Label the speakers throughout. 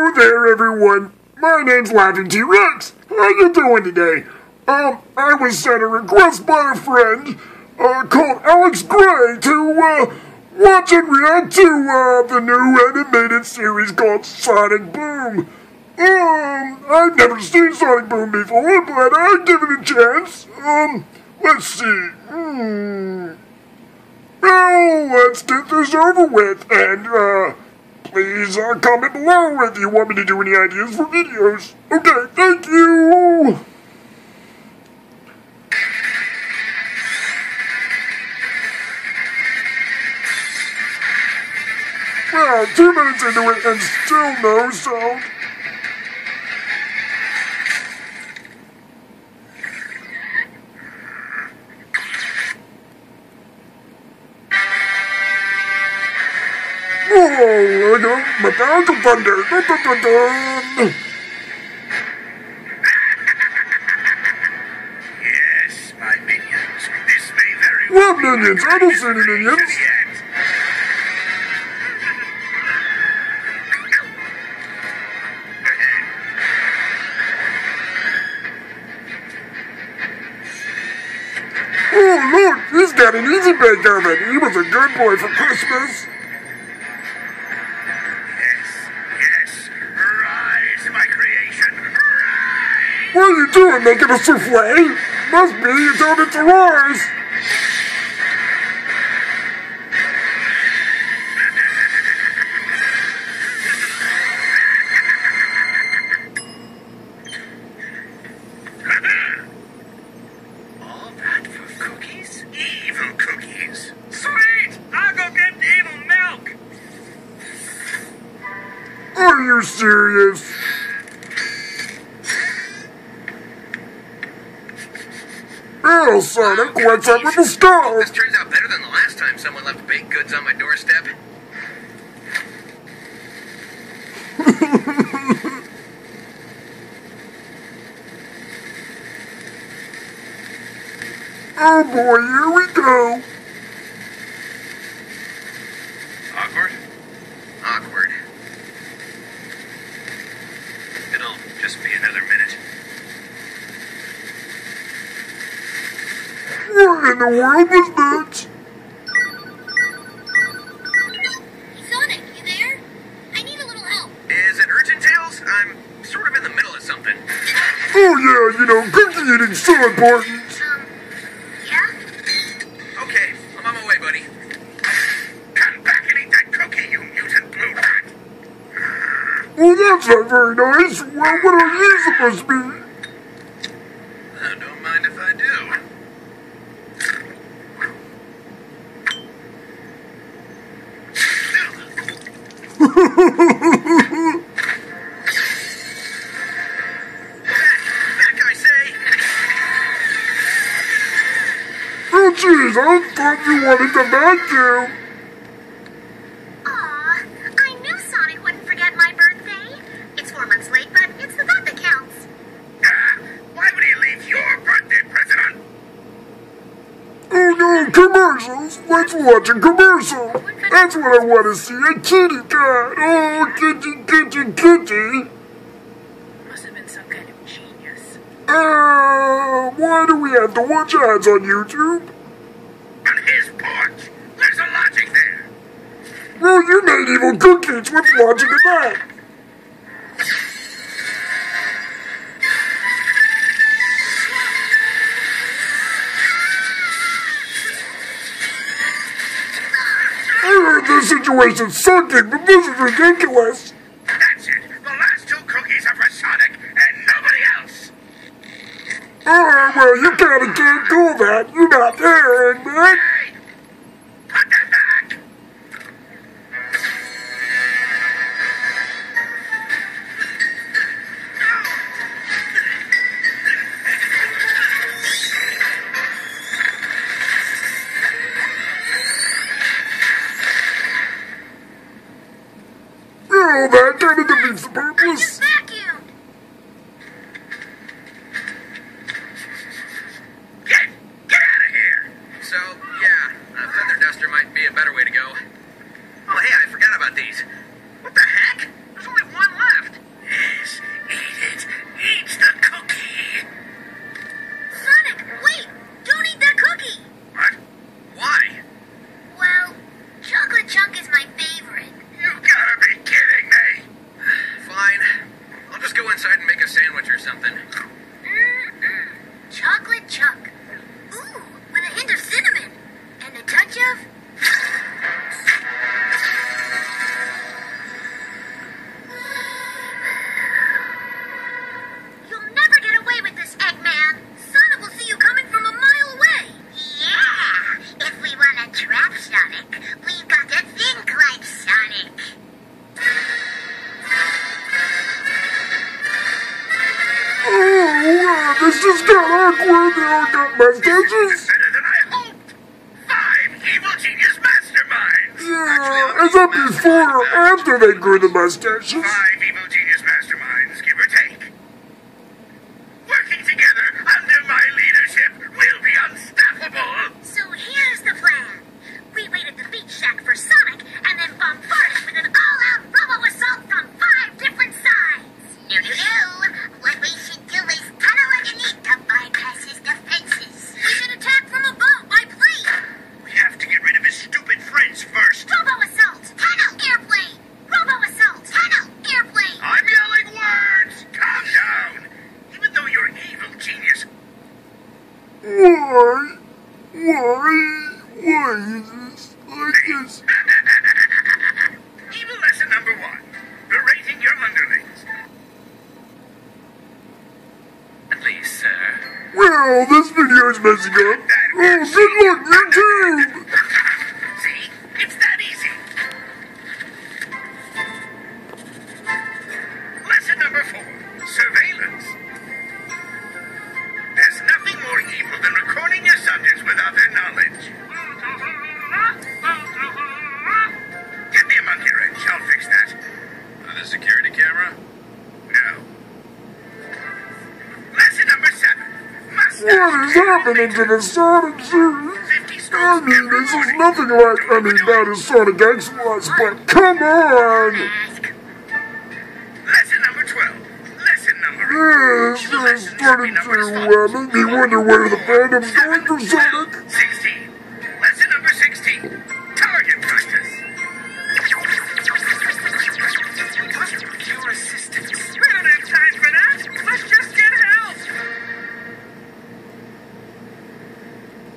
Speaker 1: Hello there, everyone. My name's Laughing T-Rex. How you doing today? I was sent a request by a friend, called Alex Gray to, watch and react to, the new animated series called Sonic Boom. I've never seen Sonic Boom before, but I'd give it a chance. Let's see. Well, let's get this over with, and, please comment below if you want me to do any ideas for videos. Okay, thank you! Well, 2 minutes into it and still no sound. Whoa, I got mechanical thunder. Dun, dun, dun, dun.
Speaker 2: Yes, my minions. This may very well
Speaker 1: What minions? I don't see any minions. Oh, look, he's got an easy bake oven. He was a good boy for Christmas. What are you doing, making a souffle? Must be you told it to rise.
Speaker 2: All that for cookies? Evil cookies. Sweet! I'll go get the evil milk.
Speaker 1: Are you serious? Oh, Sonic, what's up with the stove?
Speaker 2: This turns out better than the last time someone left baked goods on my doorstep.
Speaker 1: Oh boy, here we go.
Speaker 2: Awkward? Awkward. It'll just be another minute.
Speaker 1: What in the world was that?
Speaker 3: Sonic, you there? I need a little help.
Speaker 2: Is it urgent, Tails? I'm sort of in the middle of something.
Speaker 1: Oh yeah, you know, cookie eating's so important.
Speaker 3: Yeah?
Speaker 2: Okay, I'm on my way, buddy. Come back and eat that cookie, you mutant blue rat.
Speaker 1: Well, that's not very nice. Well, what are you supposed to be?
Speaker 2: Don't mind if I do. Back, I say.
Speaker 1: Oh jeez, I thought you wanted to vacuum.
Speaker 3: Aw, I knew Sonic wouldn't forget my birthday. It's 4 months late, but it's the thought that counts.
Speaker 2: Why would he leave your birthday present on?
Speaker 1: Oh no, commercials. Let's watch a commercial. That's what I want to see, a kitty cat. Oh, kitty, kitty, kitty.
Speaker 4: Must have been some kind of genius.
Speaker 1: Why do we have to watch ads on YouTube?
Speaker 2: On his porch. There's a logic there.
Speaker 1: Well, you made evil cookies. What's logic in that? I heard this situation's sucking, but this is ridiculous.
Speaker 2: That's it. The last 2 cookies are for Sonic and nobody else.
Speaker 1: Well, you kinda can't do that. You're not there, man.
Speaker 2: Hey! Put them back!
Speaker 1: Oh, that kind of defeats the
Speaker 3: I
Speaker 1: purpose.
Speaker 3: just vacuumed.
Speaker 2: Get out of here! So, yeah, a feather duster might be a better way to go. Oh, hey, I forgot about these. What the heck? There's only one left.
Speaker 1: this just got awkward. They all got mustaches.
Speaker 2: Better than I hoped. 5 evil genius masterminds.
Speaker 1: Yeah, is that before or after they grew the mustaches?
Speaker 2: 5 evil genius masterminds, give or take. Working together under my leadership, we'll be unstoppable.
Speaker 3: So here's the plan. We wait at the beach shack for Sonic and then bombard it with an all-out robo-assault from 5 different sides. No. What we should do is tunnel underneath to bypass his defenses. We should attack from above by plane.
Speaker 2: We have to get rid of his stupid friends first.
Speaker 3: Robo-assault, tunnel, airplane. Robo-assault, tunnel, airplane.
Speaker 2: I'm yelling words. Calm down. Even though you're evil genius,
Speaker 1: Why? Why is this like this?
Speaker 2: evil lesson number 1. Berating your underlings. Please, sir.
Speaker 1: Well, this video's messing up. Oh, good luck, YouTube!
Speaker 2: See? It's that easy. Lesson number 4. Surveillance. There's nothing more evil than recording your subjects without their knowledge. Get me a monkey wrench. I'll fix that. The security camera? No. Lesson number 7.
Speaker 1: What is happening to the Sonic series?
Speaker 2: 50
Speaker 1: I mean, this is nothing like, bad as Sonic X was, but come on!
Speaker 2: Lesson number 12. Lesson number 8.
Speaker 1: This is starting to make me wonder where the fandom's going for Sonic.
Speaker 2: 16. Lesson number 16. Target practice. Your assistance. We don't have time for that. Let's just get help.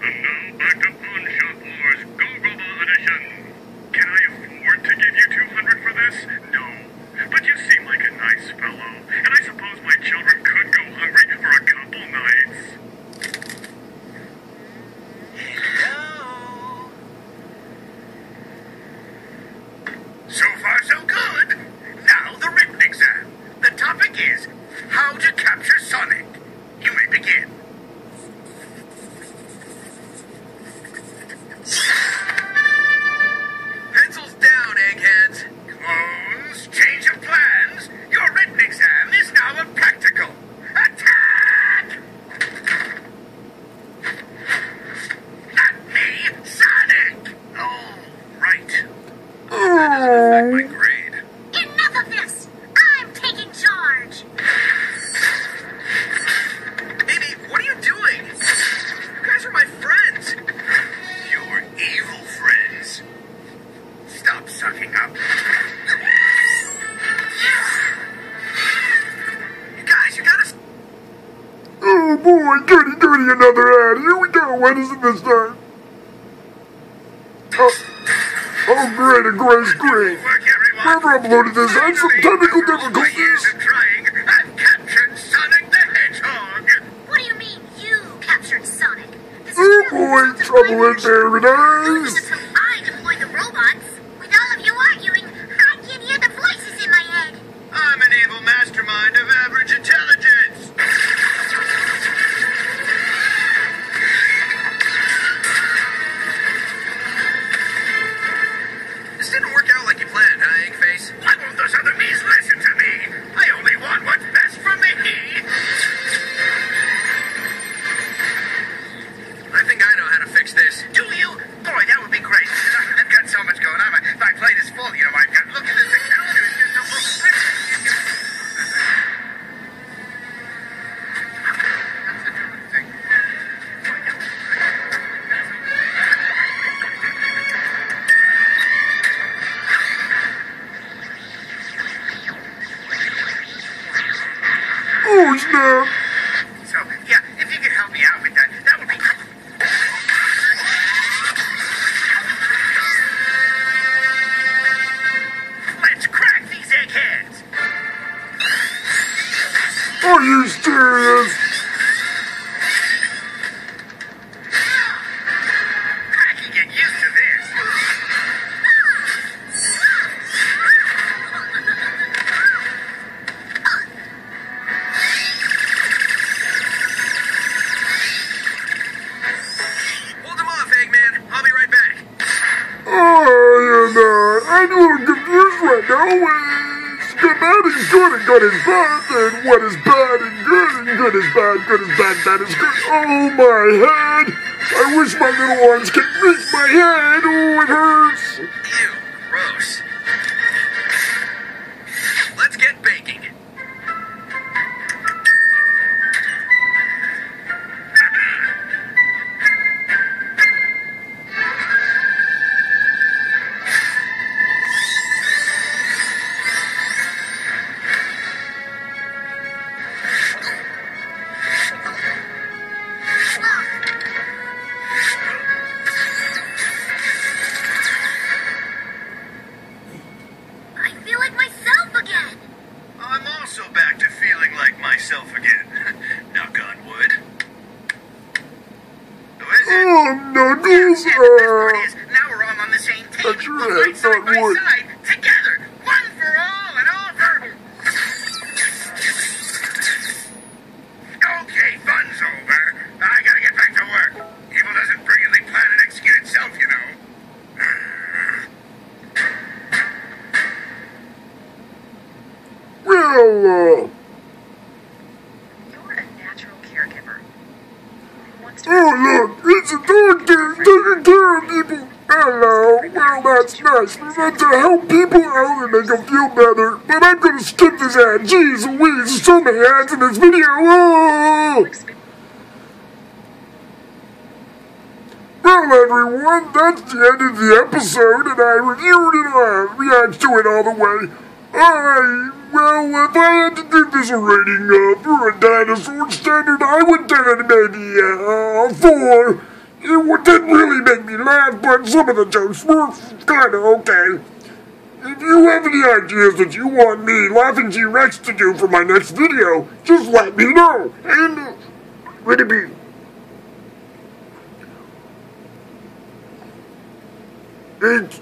Speaker 5: And now back to Pawn Shop Wars Go Robo Edition. Can I afford to give you 200 for this? No. But you seem like a nice fellow, and I suppose my children could go hungry for a couple nights.
Speaker 2: Hello. So far, so good. Now the written exam. The topic is how to capture Sonic. You may begin. Pencils down, eggheads. Clones, change of plans. Your written exam is now a practical. Attack! Not me, Sonic! Oh, right. That doesn't affect my grade.
Speaker 3: Enough of this. I'm taking charge.
Speaker 2: Amy, what are you doing? You guys are my friends. Your evil friends. Stop sucking up. You guys, you gotta...
Speaker 1: Oh boy, goody, another ad. Here we go. What is it this time? Oh great, a gray screen.
Speaker 2: Work, everyone.
Speaker 1: Whoever uploaded this had some technical
Speaker 2: My years
Speaker 1: difficulties.
Speaker 2: of trying, I've captured Sonic the Hedgehog.
Speaker 3: What do you mean you captured Sonic? This is
Speaker 1: Oh
Speaker 3: really
Speaker 1: boy,
Speaker 3: results of
Speaker 1: trouble in
Speaker 3: my leadership.
Speaker 1: paradise.
Speaker 3: Until I deploy the robots. With all of you arguing, I can hear the voices in my head.
Speaker 2: I'm an evil mastermind of average intelligence. This didn't work out like you planned, huh, Eggface? Why won't those other me's listen to me? I only want what's best for me. I think I know how to fix this. Do you? Boy, that would be great. I've got so much going on. My plate is full. I've got... Look at this. The calendar is just so full.
Speaker 1: Oh snap.
Speaker 2: So, yeah, if you could help me out with that, that would be... Let's crack these eggheads!
Speaker 1: Are you serious?
Speaker 2: I can get used to this.
Speaker 1: always good, bad is good, and good is bad, and what is bad and good is bad, bad is good. Oh, my head! I wish my little arms could reach my head. Oh, it hurts.
Speaker 2: Ew, gross. Let's get baking.
Speaker 3: I feel like myself again.
Speaker 2: I'm also back to feeling like myself again. Knock on wood. Who is it?
Speaker 1: Oh, Knuckles.
Speaker 2: Yeah, the best part is, now we're all on the same team.
Speaker 1: That's
Speaker 2: We'll
Speaker 1: right,
Speaker 2: fight side
Speaker 1: not
Speaker 2: by
Speaker 1: wood.
Speaker 2: side, together. One for all and all for... Okay, fun's over. I gotta get back to work. Evil doesn't brilliantly plan and execute itself, you know.
Speaker 1: Well,
Speaker 4: You're a natural caregiver. Who wants to
Speaker 1: oh, look, it's a doctor taking care of people. Hello, well, that's nice. We meant to help people out and make them feel better. But I'm gonna skip this ad. Jeez Louise, there's so many ads in this video. Oh!
Speaker 4: experience?
Speaker 1: Well, everyone, that's the end of the episode, and I reviewed it all, react to it all the way. Well, if I had to give this a rating for a dinosaur standard, I would give it maybe a 4. It didn't really make me laugh, but some of the jokes were kinda okay. If you have any ideas that you want me, Laughing T-Rex, to do for my next video, just let me know. And, let it be. It's